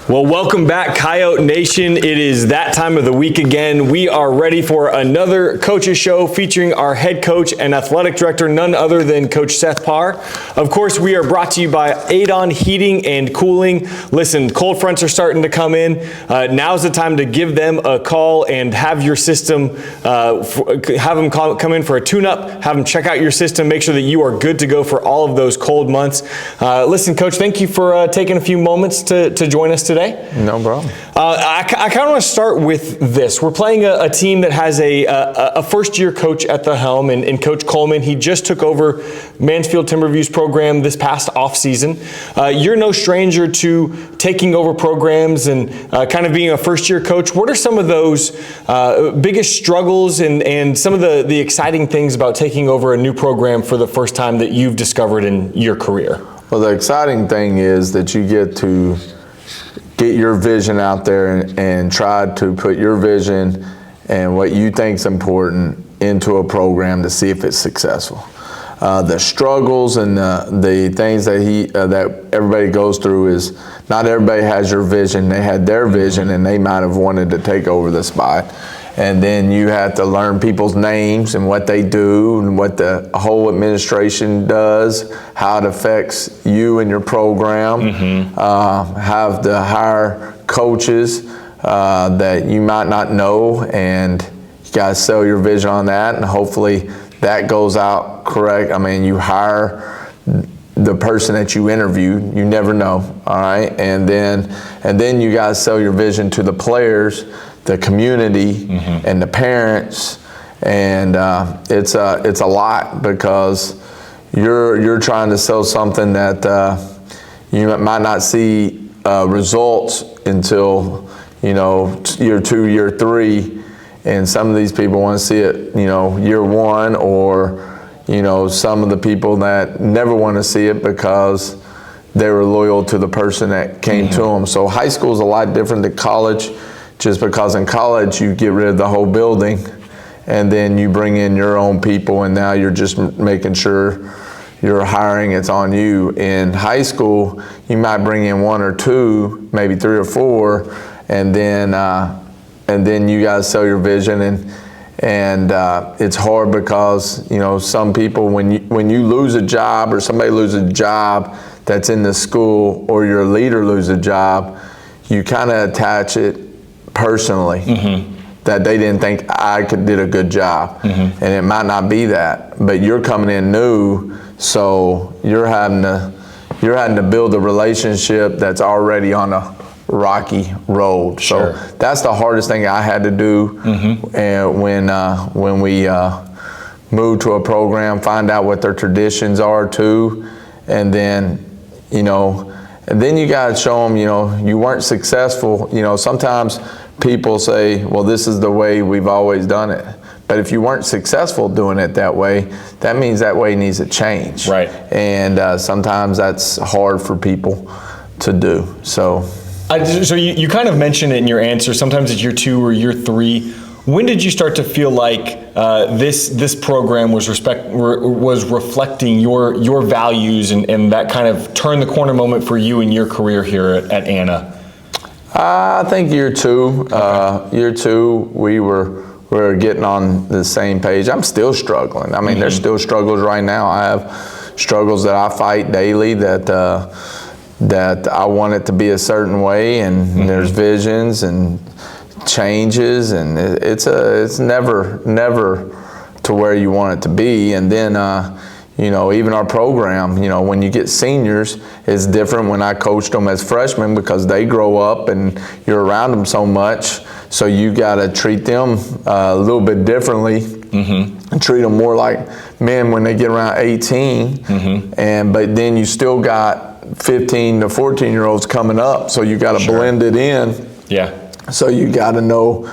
Well, welcome back, Coyote Nation. It is that time of the week again. We are ready for another Coaches Show featuring our head coach and athletic director, none other than Coach Seth Parr. Of course, we are brought to you by Adon Heating and Cooling. Listen, cold fronts are starting to come in. Now's the time to give them a call and have your system, have them come in for a tune-up, have them check out your system, make sure that you are good to go for all of those cold months. Listen, Coach, thank you for taking a few moments to join us today. No problem. I kind of want to start with this. We're playing a team that has a first-year coach at the helm, and Coach Coleman. He just took over Mansfield Timberview's program this past offseason. You're no stranger to taking over programs and kind of being a first-year coach. What are some of those biggest struggles and some of the exciting things about taking over a new program for the first time that you've discovered in your career? Well, the exciting thing is that you get to get your vision out there and try to put your vision and what you think is important into a program to see if it's successful. The struggles and the things that everybody goes through is not everybody has your vision. They had their vision and they might have wanted to take over the spot. And then you have to learn people's names and what they do and what the whole administration does, how it affects you and your program. Have to hire coaches that you might not know, and you got to sell your vision on that, and hopefully that goes out correct. I mean, you hire the person that you interview, you never know, all right? And then you got to sell your vision to the players, the community, and the parents, and it's a lot because you're trying to sell something that you might not see results until year 2, year 3, and some of these people want to see it year 1, or some of the people that never want to see it because they were loyal to the person that came to them. So high school is a lot different than college. Just because in college you get rid of the whole building and then you bring in your own people, and now you're just making sure you're hiring, it's on you. In high school, you might bring in 1 or 2, maybe 3 or 4, and then you guys sell your vision, and it's hard because some people, when you lose a job or somebody loses a job that's in the school, or your leader loses a job, you kind of attach it personally, that they didn't think I did a good job, and it might not be that, but you're coming in new, so you're having to build a relationship that's already on a rocky road. Sure. So that's the hardest thing I had to do, and when we move to a program, find out what their traditions are too, and then and then you got to show them, you weren't successful. Sometimes people say, well, this is the way we've always done it. But if you weren't successful doing it that way, that means that way needs to change. Right. And sometimes that's hard for people to do. So you kind of mentioned it in your answer. Sometimes it's year 2 or year 3. When did you start to feel like this program was reflecting your values and that kind of turn the corner moment for you in your career here at Anna? I think year 2. Year 2, we were getting on the same page. I'm still struggling. I mean, there's still struggles right now. I have struggles that I fight daily that I want it to be a certain way, and there's visions and changes, and it's never to where you want it to be. And then even our program, when you get seniors, it's different when I coached them as freshmen because they grow up and you're around them so much, so you got to treat them a little bit differently, and treat them more like men when they get around 18, but then you still got 15 to 14 year olds coming up, so you got to blend it in. Yeah. So you got to know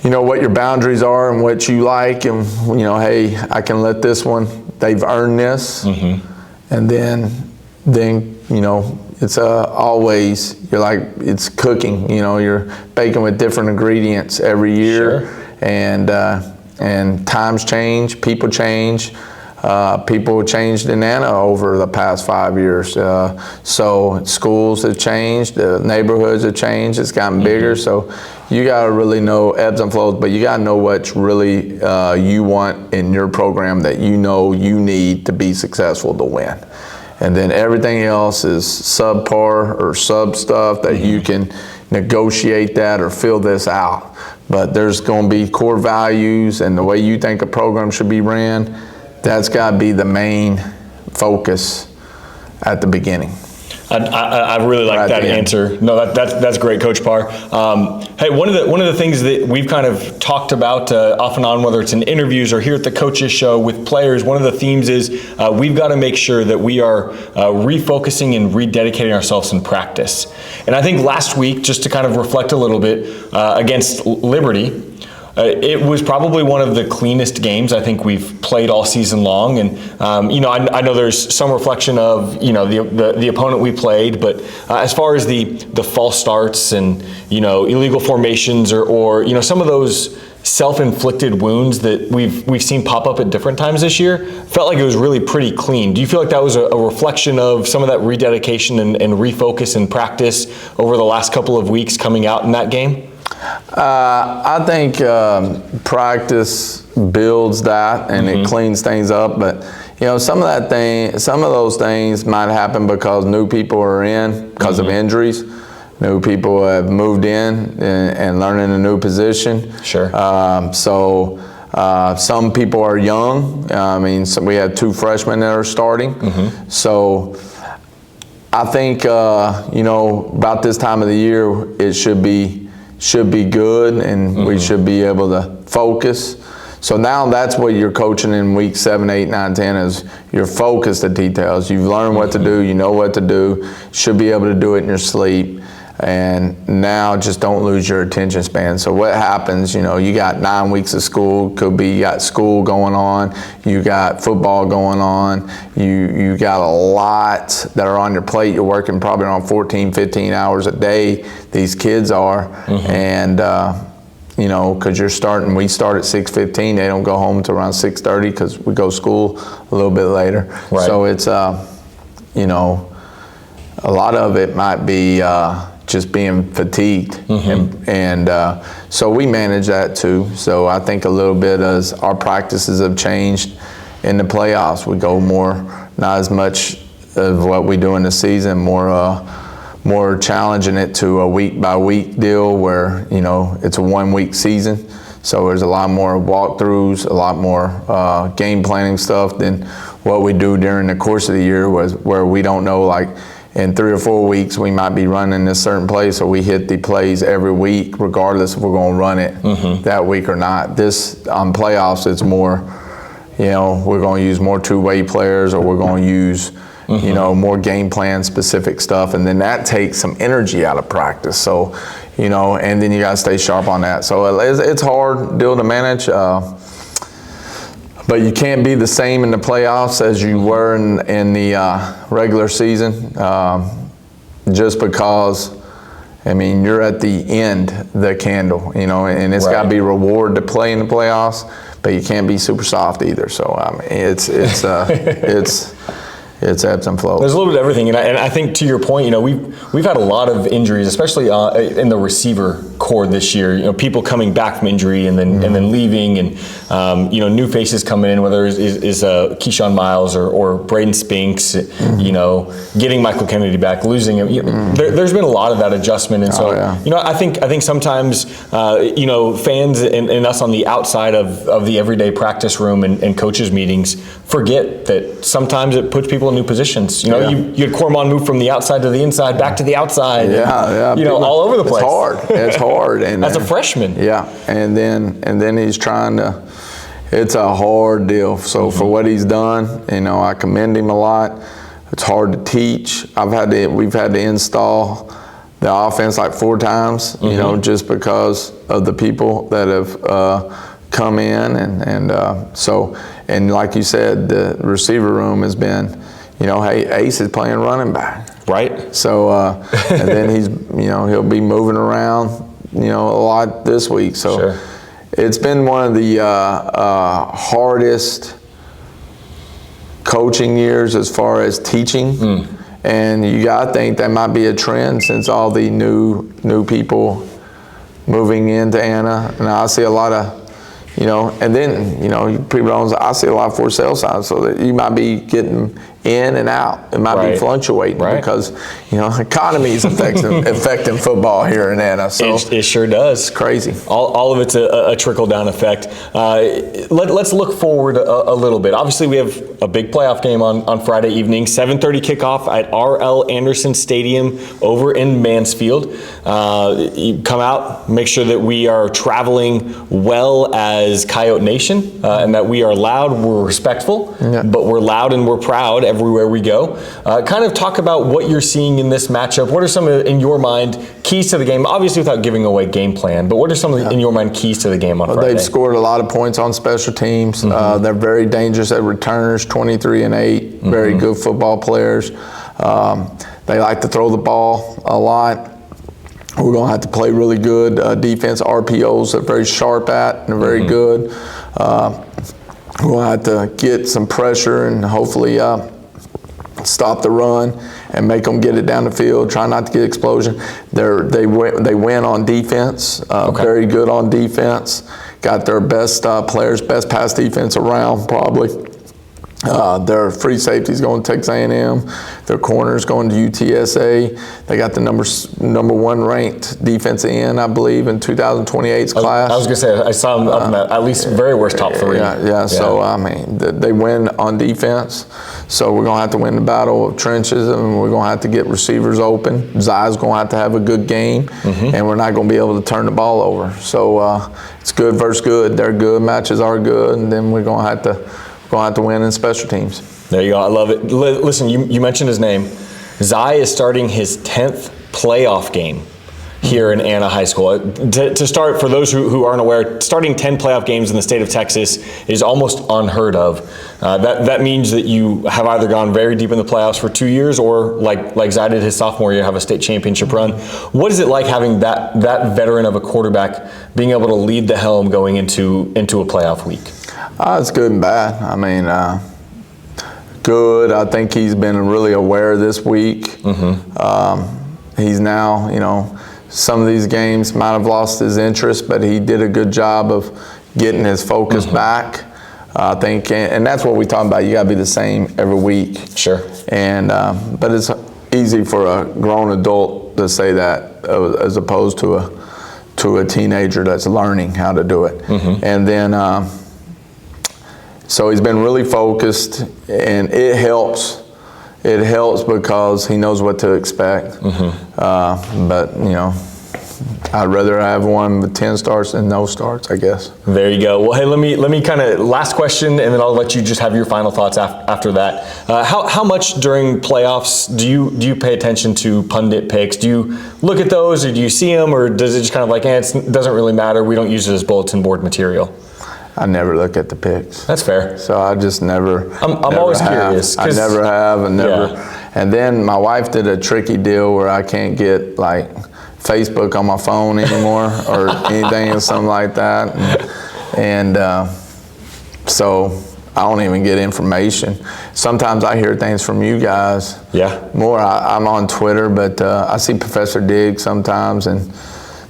what your boundaries are and what you like, and hey, I can let this one, they've earned this, and then it's always, you're like, it's cooking, you're baking with different ingredients every year, and times change, people change, people changed in Anna over the past 5 years. So schools have changed, neighborhoods have changed, it's gotten bigger. So you got to really know ebbs and flows, but you got to know what's really you want in your program that you know you need to be successful to win. And then everything else is subpar or sub stuff that you can negotiate that or fill this out. But there's going to be core values and the way you think a program should be ran. That's got to be the main focus at the beginning. I really like that answer. No, that's great, Coach Parr. Hey, one of the things that we've kind of talked about off and on, whether it's in interviews or here at the Coaches Show with players, one of the themes is we've got to make sure that we are refocusing and rededicating ourselves in practice. And I think last week, just to kind of reflect a little bit against Liberty, it was probably one of the cleanest games I think we've played all season long, and I know there's some reflection of the opponent we played, but as far as the false starts and illegal formations or some of those self-inflicted wounds that we've seen pop up at different times this year, felt like it was really pretty clean. Do you feel like that was a reflection of some of that rededication and refocus and practice over the last couple of weeks coming out in that game? I think practice builds that and it cleans things up, but some of those things might happen because new people are in because of injuries. New people have moved in and learning a new position. Sure. So some people are young. So we had 2 freshmen that are starting. So I think about this time of the year it should be good, and we should be able to focus. So now that's what you're coaching in week 7, 8, 9, 10 is you're focused at details. You've learned what to do, you know what to do, should be able to do it in your sleep. And now just don't lose your attention span. So what happens, you got 9 weeks of school, could be you got school going on, you got football going on, you got a lot that are on your plate. You're working probably around 14, 15 hours a day, these kids are. And, because we start at 6:15, they don't go home till around 6:30 because we go to school a little bit later. Right. So it's, a lot of it might be just being fatigued, and so we manage that too. So I think a little bit as our practices have changed in the playoffs, we go more, not as much of what we do in the season, more challenging it to a week by week deal where it's a 1 week season. So there's a lot more walkthroughs, a lot more game planning stuff than what we do during the course of the year, where we don't know, like in 3 or 4 weeks we might be running this certain play, so we hit the plays every week regardless if we're going to run it that week or not. This on playoffs, it's more, we're going to use more two-way players, or we're going to use more game plan specific stuff, and then that takes some energy out of practice. So, and then you got to stay sharp on that. So it's hard deal to manage, but you can't be the same in the playoffs as you were in the regular season, just because, you're at the end, the candle, and it's got to be reward to play in the playoffs, but you can't be super soft either. So, it's ebbs and flows. There's a little bit of everything, and I think to your point, we've had a lot of injuries, especially in the receiver core this year. People coming back from injury and then leaving, and new faces coming in, whether it's Keyshawn Miles or Braden Spinks, getting Michael Kennedy back, losing him. There's been a lot of that adjustment, and so I think sometimes fans and us on the outside of the everyday practice room and coaches meetings forget that sometimes it puts people in new positions. You had Cormon move from the outside to the inside, back to the outside. All over the place. It's hard. And as a freshman. Yeah, and then he's trying to. It's a hard deal. So for what he's done, I commend him a lot. It's hard to teach. We've had to install the offense like 4 times. Just because of the people that have come in, and like you said, the receiver room has been. Hey, Ace is playing running back. Right. So, and then he's, he'll be moving around, a lot this week. So it's been one of the hardest coaching years as far as teaching. And you gotta think that might be a trend since all the new people moving into Anna. And I see a lot of, and then, people don't, I see a lot of for sale signs, so that you might be getting in and out. It might be fluctuating because, economy is affecting football here in Anna. So it sure does. It's crazy. All of it's a trickle-down effect. Let's look forward a little bit. Obviously, we have a big playoff game on Friday evening, 7:30 kickoff at R.L. Anderson Stadium over in Mansfield. You come out, make sure that we are traveling well as Coyote Nation, and that we are loud, we're respectful, but we're loud and we're proud everywhere we go. Kind of talk about what you're seeing in this matchup. What are some of, in your mind, keys to the game? Obviously without giving away game plan, but what are some of the, in your mind, keys to the game on Friday? They've scored a lot of points on special teams. They're very dangerous at returners, 23-8, very good football players. They like to throw the ball a lot. We're going to have to play really good defense. RPOs they're very sharp at and they're very good. We're going to have to get some pressure and hopefully stop the run and make them get it down the field. Try not to get explosion. They win on defense. Very good on defense. Got their best players, best pass defense around probably. Their free safety's going to Texas A&M. Their corner's going to UTSA. They got the number one ranked defensive end, I believe, in 2028's class. I was going to say, I saw them up in that at least very worst top three. Yeah. So, I mean, they win on defense. So we're going to have to win the battle of trenches, and we're going to have to get receivers open. Zai's going to have a good game, and we're not going to be able to turn the ball over. So it's good versus good. They're good. Matches are good, and then we're going to have to win in special teams. There you go. I love it. Listen, you mentioned his name. Zai is starting his 10th playoff game here in Anna High School. To start, for those who aren't aware, starting 10 playoff games in the state of Texas is almost unheard of. That means that you have either gone very deep in the playoffs for 2 years or like Zai did his sophomore year, have a state championship run. What is it like having that veteran of a quarterback being able to lead the helm going into a playoff week? It's good and bad. I mean, good. I think he's been really aware this week. He's now, some of these games might have lost his interest, but he did a good job of getting his focus back. I think, and that's what we talk about. You got to be the same every week. Sure. And but it's easy for a grown adult to say that as opposed to a teenager that's learning how to do it. And then. So he's been really focused, and it helps. It helps because he knows what to expect. But I'd rather have one with 10 starts than no starts, I guess. There you go. Well, hey, let me kind of last question, and then I'll let you just have your final thoughts after that. How much during playoffs do you pay attention to pundit picks? Do you look at those, or do you see them, or does it just kind of like, it doesn't really matter? We don't use it as bulletin board material. I never look at the picks. That's fair. So I just never. I'm always curious. I never have, and never. Yeah. And then my wife did a tricky deal where I can't get like Facebook on my phone anymore or anything or something like that, and so I don't even get information. Sometimes I hear things from you guys. Yeah. More. I'm on Twitter, but I see Professor Diggs sometimes, and.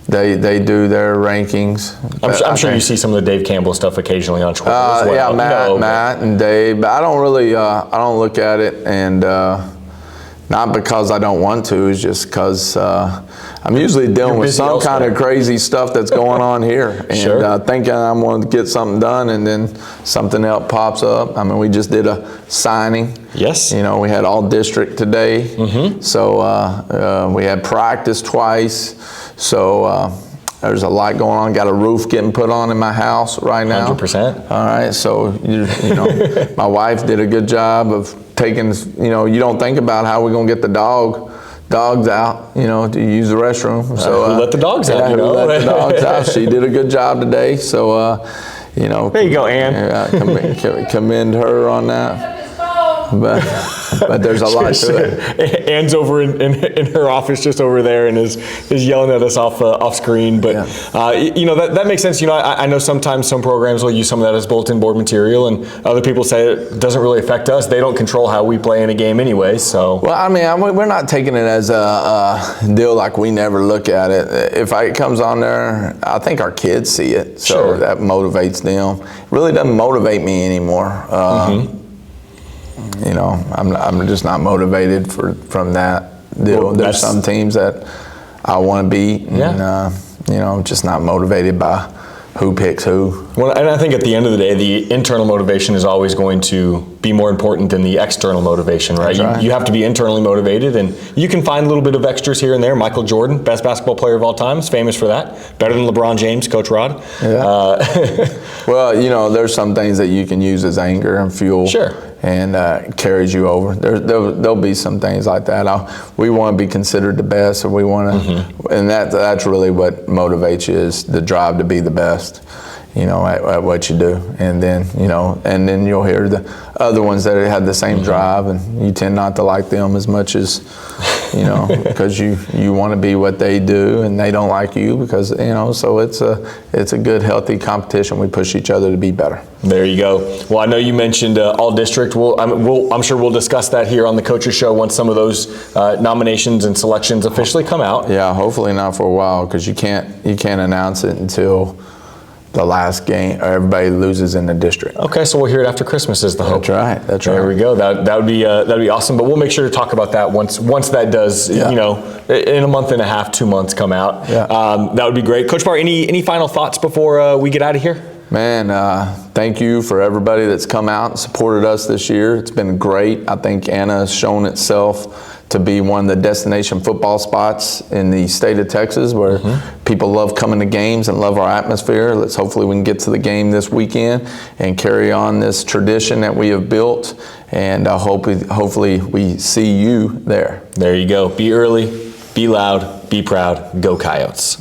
They do their rankings. I'm sure you see some of the Dave Campbell stuff occasionally on Twitter as well. Yeah, Matt and Dave. But I don't really, I don't look at it, and not because I don't want to. It's just because I'm usually dealing with some kind of crazy stuff that's going on here, and thinking I'm going to get something done, and then something else pops up. I mean, we just did a signing. Yes. We had all district today, so we had practice twice. So there's a lot going on. Got a roof getting put on in my house right now. 100%. All right. So my wife did a good job of taking. You don't think about how we're gonna get the dogs out. To use the restroom. So who let the dogs out? Who let the dogs out? She did a good job today. So there you go, Ann. Commend her on that. but there's a lot to it. Anne's over in her office just over there and is yelling at us off screen. But that makes sense. I know sometimes some programs will use some of that as bulletin board material, and other people say it doesn't really affect us. They don't control how we play in a game anyway. So we're not taking it as a deal like we never look at it. If it comes on there, I think our kids see it, so that motivates them. It really doesn't motivate me anymore. I'm just not motivated from that deal. Well, there's some teams that I want to beat, and just not motivated by who picks who. Well, and I think at the end of the day, the internal motivation is always going to be more important than the external motivation, right? You have to be internally motivated, and you can find a little bit of extras here and there. Michael Jordan, best basketball player of all time, is famous for that. Better than LeBron James, Coach Rod. Yeah. Well, there's some things that you can use as anger and fuel. Sure. And carries you over. There'll be some things like that. We want to be considered the best, and we want to, and that's really what motivates you, is the drive to be the best, at what you do. And then, and then you'll hear the other ones that have the same drive, and you tend not to like them as much as, because you want to be what they do, and they don't like you because, so it's a good, healthy competition. We push each other to be better. There you go. Well, I know you mentioned all district. I'm sure we'll discuss that here on the Coaches Show once some of those nominations and selections officially come out. Yeah, hopefully not for a while, because you can't announce it until the last game, or everybody loses in the district. Okay, so we'll hear it after Christmas is the hope. That's right. There we go. That'd be awesome. But we'll make sure to talk about that once that does, in a month and a half, 2 months come out. Yeah. That would be great. Coach Barr, any final thoughts before we get out of here? Man, thank you for everybody that's come out and supported us this year. It's been great. I think Anna has shown itself to be one of the destination football spots in the state of Texas, where people love coming to games and love our atmosphere. Hopefully we can get to the game this weekend and carry on this tradition that we have built, and hopefully we see you there. There you go. Be early, be loud, be proud. Go Coyotes.